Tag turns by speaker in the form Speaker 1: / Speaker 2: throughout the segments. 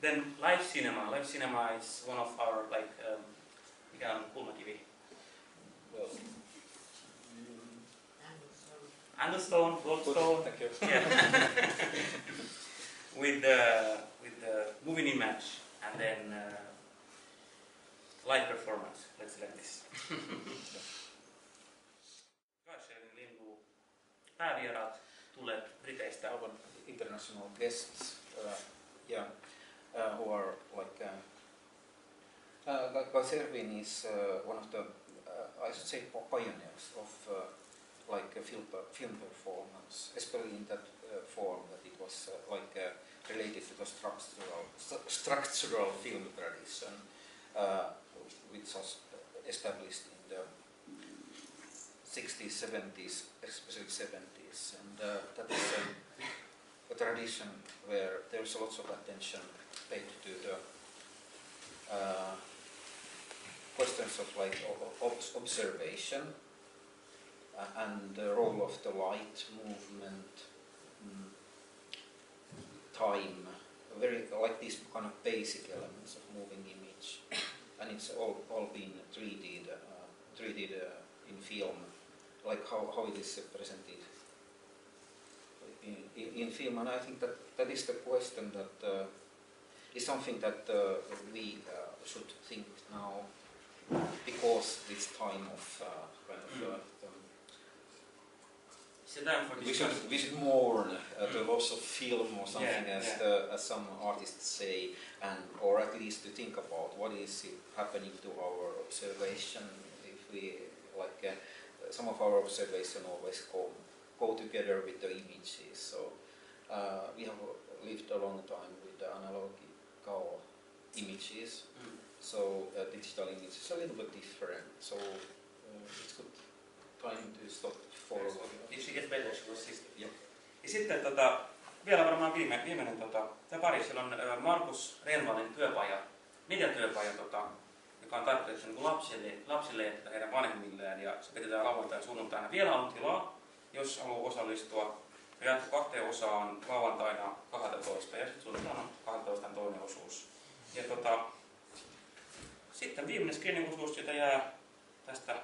Speaker 1: Then live cinema. Live cinema is one of our like mikä on kulmakivi?
Speaker 2: Well,
Speaker 1: Anglestone, Goldstone.
Speaker 2: thank you.
Speaker 1: Yeah. with the moving image and then live performance. Let's say like this. Kaisherin lintu. Päävieraat tulevat Briteistä.
Speaker 2: Our international guests, who are like Kaservin is one of the, I should say, pioneers of like film performance, especially in that form that it was related to the structural film tradition, which was established in the 60s, 70s, especially 70s, and that is a tradition where there is lots of attention paid to the questions of like observation and the role of the light, movement, time, very like these kind of basic elements of moving image, and it's all been 3D in film, like how it is presented in film, and I think that is the question that is something that we should think now, because this time of we should mourn the loss of film or something, as some artists say, and or at least to think about what is happening to our observation. If we like some of our observation always go together with the images. So we have lived a long time with the analogical images. So digital image is a little bit different. So it's good time to stop following.
Speaker 1: If she gets better, she will see.
Speaker 2: Yeah.
Speaker 1: Ja sitten vielä varmaan viimeinen tämä pari, siellä on Markus Renvalin työpaja, mediatyöpaja, joka on tarkoitettu niin lapsille ja heidän vanhemmilleen, ja se pidetään lauantaina ja sunnuntaina. Vielä on tilaa, jos haluaa osallistua. Se jaettu 2 osaan lauantaina 12 ja sitten sunnuntaina 12 toinen osuus. Ja sitten viimeinen screening-osuus, jota jää tästä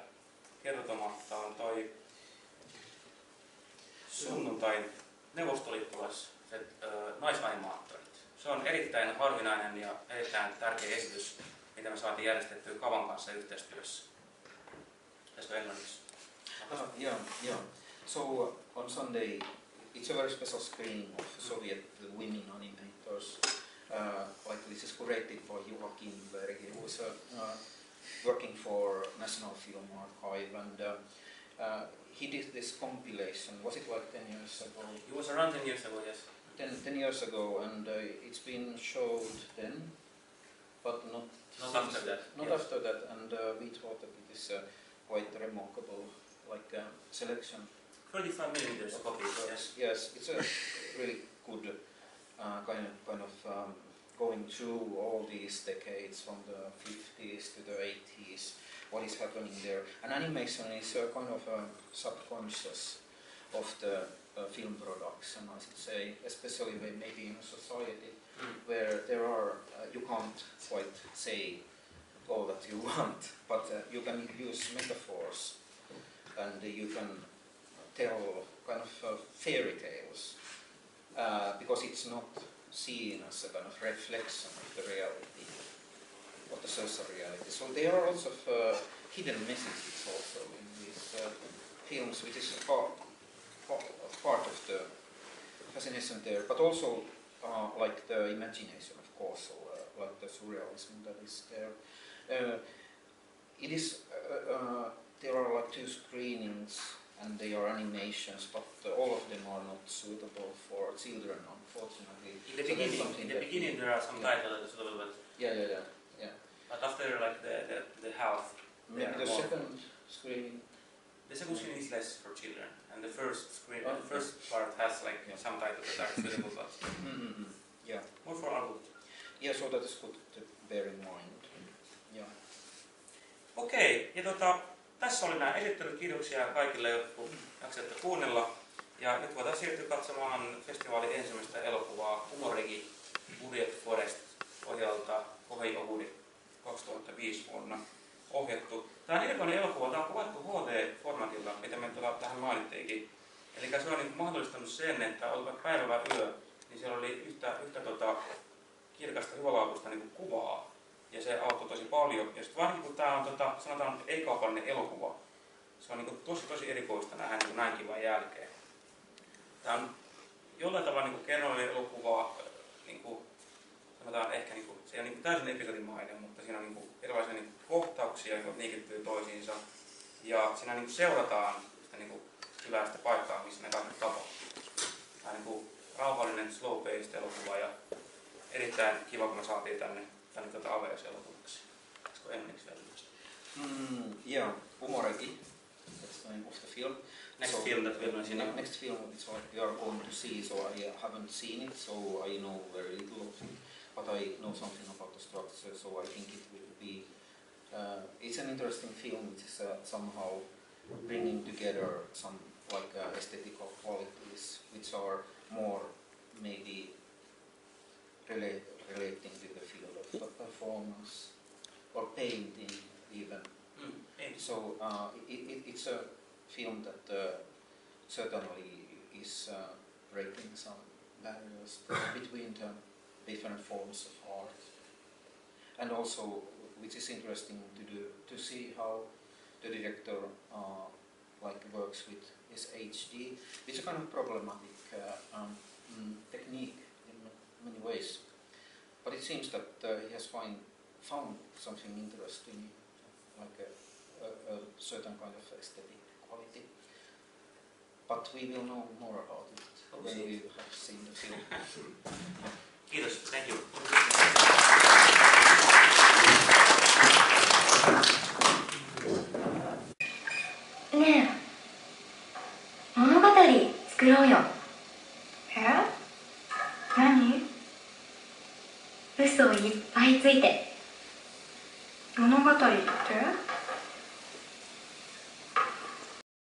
Speaker 1: kertomatta, on toi sunnuntain neuvostoliittolaiset naisanimaattorit. Se on erittäin harvinainen ja erittäin tärkeä esitys, mitä me saatiin järjestettyä Kavan kanssa yhteistyössä. Tästä englanniksi.
Speaker 2: Yeah. So on Sunday, it's a very special screening of Soviet women animators. Like this is curated by Joachim Berg, who was working for National Film Archive, and he did this compilation. Was it like 10 years ago?
Speaker 1: It was around 10 years ago, yes.
Speaker 2: 10 years ago, and it's been showed then, but not
Speaker 1: after that.
Speaker 2: Not yes. After that, and we thought that it is quite remarkable, like selection.
Speaker 1: 35mm copies, yes.
Speaker 2: Yes, it's a really good kind of going through all these decades from the 50s to the 80s, what is happening there. And animation is a kind of a subconscious of the film production, I should say, especially maybe in a society where there are, you can't quite say all that you want, but you can use metaphors and you can tell kind of fairy tales, because it's not seen as a kind of reflection of the reality, of the social reality. So there are lots of hidden messages also in these films, which is part of the fascination there, but also like the imagination, of course, like the surrealism that is there. It is there are like 2 screenings, and they are animations, but all of them are not suitable for children, unfortunately.
Speaker 1: In the beginning there are some titles a little bit.
Speaker 2: Yeah.
Speaker 1: But after like the half,
Speaker 2: maybe the second screening.
Speaker 1: The second screening is less for children, and the first screen, the first part has like some titles that are suitable, but
Speaker 2: yeah,
Speaker 1: more for adults.
Speaker 2: Yeah, so that is good to bear in mind. Yeah.
Speaker 1: Okei, ja tässä oli nämä esittelyt. Kiitoksia kaikille, jotka jaksatte kuunnella. Ja nyt voidaan siirtyä katsomaan festivaalin ensimmäistä elokuvaa, Humorigi Budget Forest. 2005 vuonna ohjattu. Tämä on erikoinen elokuva, tämä on kuvattu HD-formatilla, mitä me tähän mainittiinkin. Eli se on niin mahdollistanut sen, että olipa päivä vai yö, niin siellä oli yhtä kirkasta hyvävalkoista niin kuvaa. Ja se auttoi tosi paljon. Ja sitten varsinkin kun tämä on sanotaan ei-kaupallinen elokuva, se on niin tosi erikoista nähdä niin näin kivan jälkeen. Tämä on jollain tavalla niin kerrallinen elokuva, niin kuin, sanotaan ehkä, niin kuin, se ei ole niin täysin episodimainen, mutta siinä on niin erilaisia niin kohtauksia, jotka liikittyy toisiinsa. Ja siinä niin seurataan sitä niin hyvää sitä paikkaa, missä ne kaikki tapahtuu. Tämä on niin rauhallinen, slow-paced elokuva ja erittäin kiva, kun me saatiin tänne Avees-elokuvaksi. Olisiko englanniksi vielä?
Speaker 2: Yeah, Umoregi. That's the name of the film.
Speaker 1: Next film that we're going to see now.
Speaker 2: Next film is what we are going to see, so I haven't seen it, so I know very little of it, but I know something about the structure, so I think it will be. It's an interesting film, which is somehow bringing together some aesthetical qualities, which are more maybe relating to the field of performance or painting even. So it's a film that certainly is breaking some barriers between the different forms of art, and also which is interesting to see how the director works with his HD. It's a kind of problematic technique in many ways, but it seems that he has found something interesting, like a certain kind of aesthetic quality. But we will know more about it when we have seen the film.
Speaker 1: Kiitos, thank you.
Speaker 3: ねえ、物語作ろうよ。何？嘘をいっぱいついて。物語って？